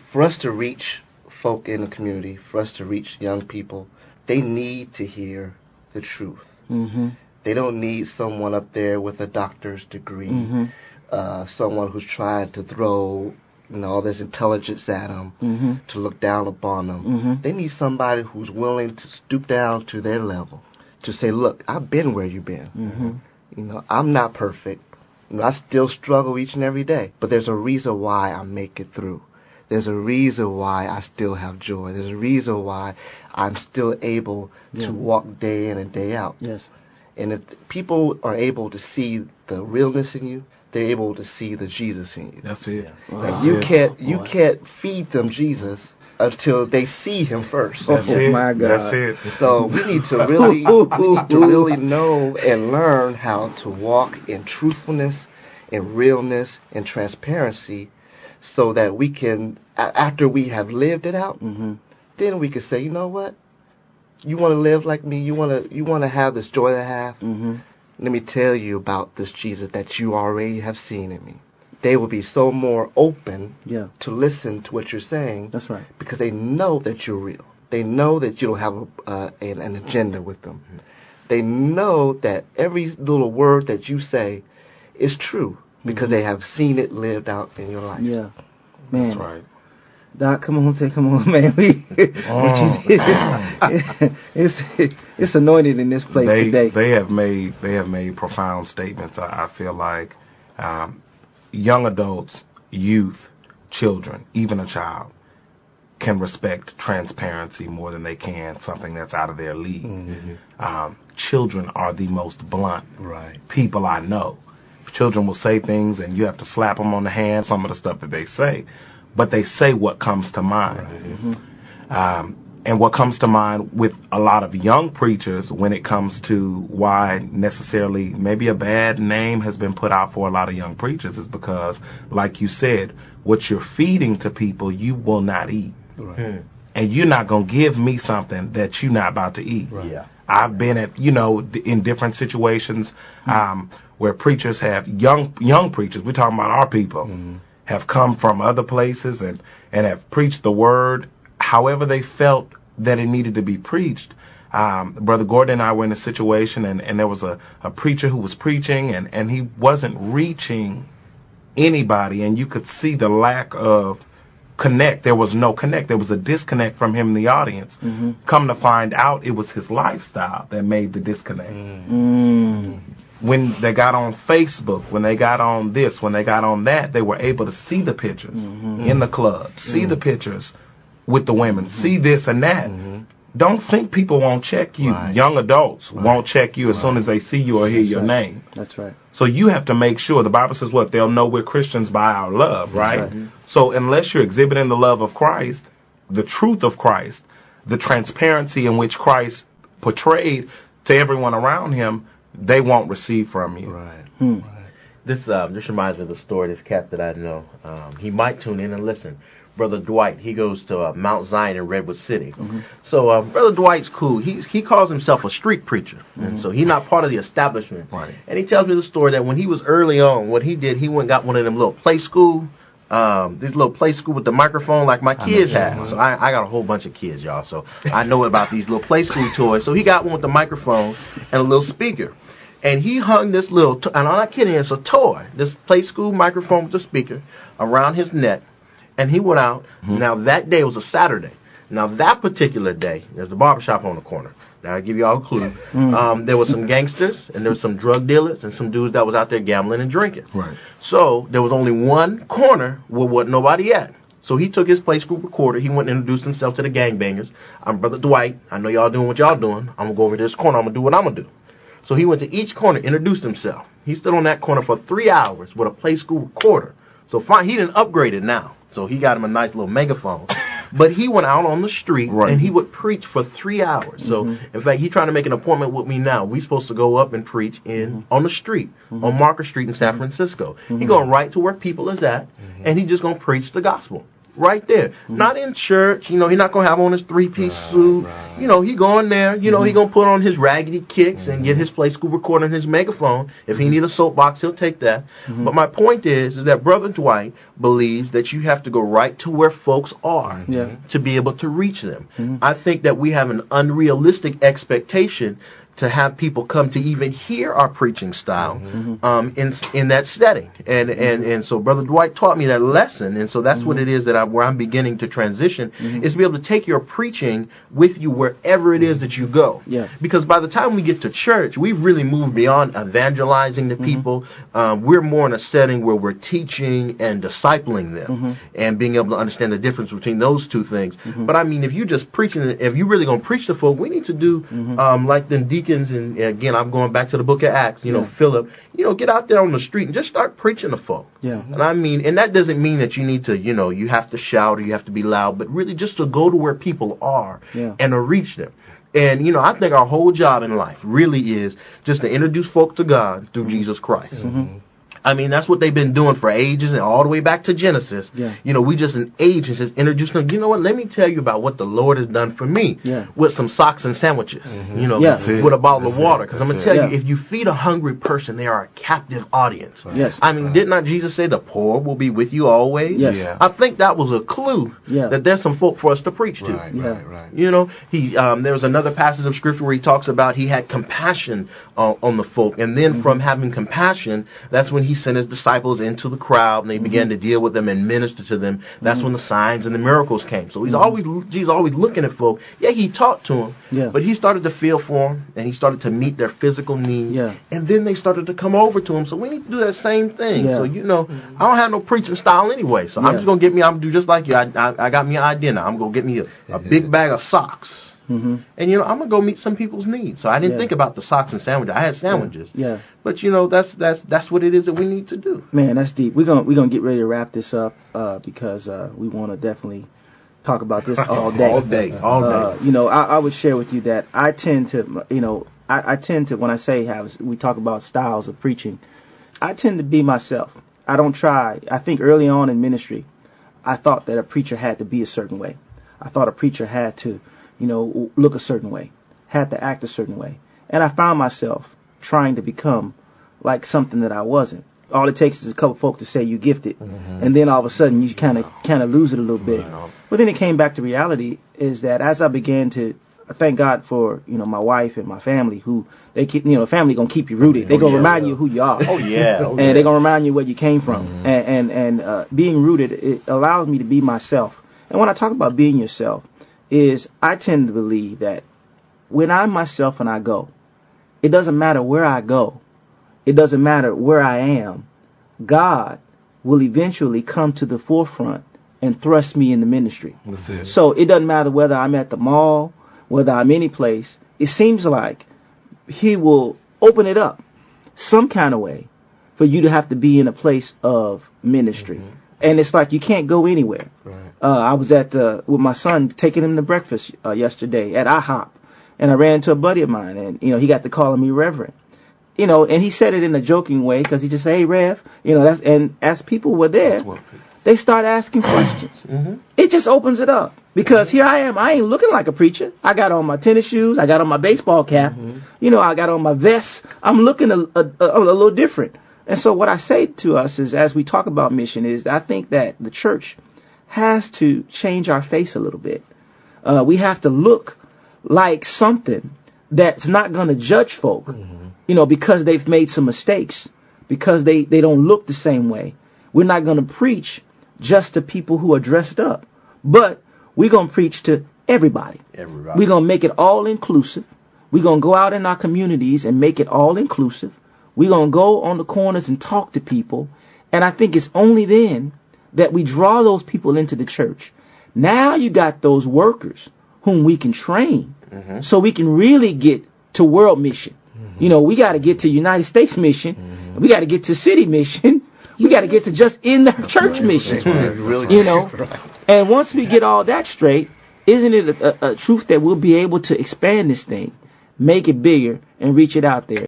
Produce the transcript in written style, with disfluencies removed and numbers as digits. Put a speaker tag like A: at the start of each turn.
A: for us to reach folk in the community, for us to reach young people, they need to hear the truth.
B: Mm-hmm.
A: They don't need someone up there with a doctor's degree, someone who's trying to throw all this intelligence at them, to look down upon them. They need somebody who's willing to stoop down to their level, to say, look, I've been where you've been. I'm not perfect. I still struggle each and every day, but there's a reason why I make it through. There's a reason why I still have joy. There's a reason why I'm still able to walk day in and day out.
B: Yes.
A: And if people are able to see the realness in you, they're able to see the Jesus in you.
C: That's it.
A: You can't feed them Jesus until they see him first.
C: That's it.
B: My God.
C: That's it.
A: So we need to really know and learn how to walk in truthfulness, in realness, in transparency, so that we can, after we have lived it out, then we can say, you know what? You want to live like me? You want to have this joy that I have? Let me tell you about this Jesus that you already have seen in me. They will be so more open to listen to what you're saying.
B: That's right.
A: Because they know that you're real. They know that you don't have an agenda with them. They know that every little word that you say is true because they have seen it lived out in your life.
B: Yeah. Man.
C: That's right.
B: Doc, come on, man. It's anointed in this place today.
C: They have made profound statements. I feel like young adults, youth, children, even a child can respect transparency more than they can something that's out of their league. Children are the most blunt people I know. Children will say things and you have to slap them on the hand, some of the stuff that they say. But they say what comes to mind. And what comes to mind with a lot of young preachers when it comes to why necessarily maybe a bad name has been put out for a lot of young preachers is because, like you said, what you're feeding to people, you will not eat. And you're not going to give me something that you're not about to eat. I've been at, in different situations where preachers have, young preachers, we're talking about our people, have come from other places and have preached the word however they felt that it needed to be preached. Brother Gordon and I were in a situation and there was a preacher who was preaching and he wasn't reaching anybody, and you could see the lack of connect. There was no connect. There was a disconnect from him in the audience. Come to find out it was his lifestyle that made the disconnect. When they got on Facebook, when they got on this, when they got on that, they were able to see the pictures in the club, see the pictures with the women, see this and that. Don't think people won't check you. Young adults won't check you as soon as they see you or hear your name.
B: That's right.
C: So you have to make sure. The Bible says what? They'll know we're Christians by our love, right? So unless you're exhibiting the love of Christ, the truth of Christ, the transparency in which Christ portrayed to everyone around him, they won't receive from you.
D: This reminds me of the story of this cat that I know. He might tune in and listen. Brother Dwight, he goes to Mount Zion in Redwood City. So Brother Dwight's cool. He calls himself a street preacher, and so he's not part of the establishment. And he tells me the story that when he was early on, what he did, he went and got one of them little play school, this little play school with the microphone like my kids have. So I got a whole bunch of kids, y'all. So I know about these little play school toys. So he got one with the microphone and a little speaker. And he hung this little, and I'm not kidding, it's a toy, this play school microphone with the speaker around his neck. And he went out. Now, that day was a Saturday. Now, that particular day, there's a barbershop on the corner. Now, I'll give you all a clue. There was some gangsters, and there was some drug dealers, and some dudes that was out there gambling and drinking. So, there was only one corner where wasn't nobody at. So, he took his play school recorder. He went and introduced himself to the gangbangers. I'm Brother Dwight. I know y'all doing what y'all doing. I'm going to go over to this corner. I'm going to do what I'm going to do. So, he went to each corner, introduced himself. He stood on that corner for 3 hours with a play school recorder. So, fine, he didn't upgrade it now. So he got him a nice little megaphone. But he went out on the street and he would preach for 3 hours. So, in fact, he's trying to make an appointment with me now. We're supposed to go up and preach on the street, on Market Street in San Francisco. He's going right to where people is at, and he's just going to preach the gospel. right there. Not in church. You know, he's not going to have on his three-piece suit. You know, he going there. You know, he going to put on his raggedy kicks and get his Play School recorder and his megaphone. If he need a soapbox, he'll take that. But my point is that Brother Dwight believes that you have to go right to where folks are to be able to reach them. I think that we have an unrealistic expectation to have people come to even hear our preaching style in that setting. And so Brother Dwight taught me that lesson, and so that's what it is that where I'm beginning to transition, is to be able to take your preaching with you wherever it is that you go. Because by the time we get to church, we've really moved beyond evangelizing the people. We're more in a setting where we're teaching and discipling them and being able to understand the difference between those two things. But I mean, if you just preaching, if you really going to preach to folk, we need to do like the deacons. And again, I'm going back to the book of Acts, you know, Philip, you know, get out there on the street and just start preaching to folk. And I mean, and that doesn't mean that you need to, you know, you have to shout or you have to be loud, but really just to go to where people are and to reach them. And, you know, I think our whole job in life really is just to introduce folk to God through Jesus Christ. I mean, that's what they've been doing for ages and all the way back to Genesis. You know, we just in ages just introduced them. You know what? Let me tell you about what the Lord has done for me with some socks and sandwiches, you know, with a bottle of water. Because I'm going to tell you, if you feed a hungry person, they are a captive audience. I mean, did not Jesus say the poor will be with you always? I think that was a clue that there's some folk for us to preach to. You know, there was another passage of scripture where he talks about he had compassion on the folk. And then from having compassion, that's when he sent his disciples into the crowd and they began to deal with them and minister to them. That's when the signs and the miracles came. So Jesus always looking at folk. He taught to them, but he started to feel for them and he started to meet their physical needs. And then they started to come over to him. So we need to do that same thing. So, you know, I don't have no preaching style anyway. So I'm just going to I'm going to do just like you. I got me an idea now. I'm going to get me a big bag of socks. And, you know, I'm going to go meet some people's needs. So I didn't think about the socks and sandwiches. I had sandwiches. But, you know, that's what it is that we need to do.
B: Man, that's deep. We're gonna get ready to wrap this up because we want to definitely talk about this all day.
D: all day.
B: You know, I would share with you that I tend to, you know, I tend to, when I say how we talk about styles of preaching, I tend to be myself. I don't try. I think early on in ministry, I thought that a preacher had to be a certain way. I thought a preacher had to, you know, look a certain way, had to act a certain way. And I found myself trying to become like something that I wasn't. All it takes is a couple folk to say you gifted, and then all of a sudden you kind of lose it a little bit. But then it came back to reality is that as I began to, thank God for, you know, my wife and my family who they keep, you know, family gonna keep you rooted. They're gonna remind you who you are. And they're gonna remind you where you came from. And being rooted, it allows me to be myself. And when I talk about being yourself, is I tend to believe that when I'm myself and I go, it doesn't matter where I go. It doesn't matter where I am. God will eventually come to the forefront and thrust me in the ministry.
C: That's it.
B: So it doesn't matter whether I'm at the mall, whether I'm any place. It seems like he will open it up some kind of way for you to have to be in a place of ministry. And it's like you can't go anywhere. I was at with my son taking him to breakfast yesterday at IHOP, and I ran into a buddy of mine, and you know he got to calling me Reverend, you know, and he said it in a joking way because he just said, "Hey, Rev," you know. And as people were there, they start asking questions. It just opens it up because here I am. I ain't looking like a preacher. I got on my tennis shoes. I got on my baseball cap. You know, I got on my vest. I'm looking a little different. And so what I say to us is, as we talk about mission, is I think that the church has to change our face a little bit. We have to look like something that's not going to judge folk, you know, because they've made some mistakes, because they don't look the same way. We're not going to preach just to people who are dressed up, but we're going to preach to everybody. We're going to make it all inclusive. We're going to go out in our communities and make it all inclusive. We're going to go on the corners and talk to people. And I think it's only then that we draw those people into the church. Now you got those workers whom we can train so we can really get to world mission. You know, we got to get to United States mission. We got to get to city mission. We got to get to just in the church mission. You know, and once we get all that straight, isn't it a truth that we'll be able to expand this thing, make it bigger, and reach it out there?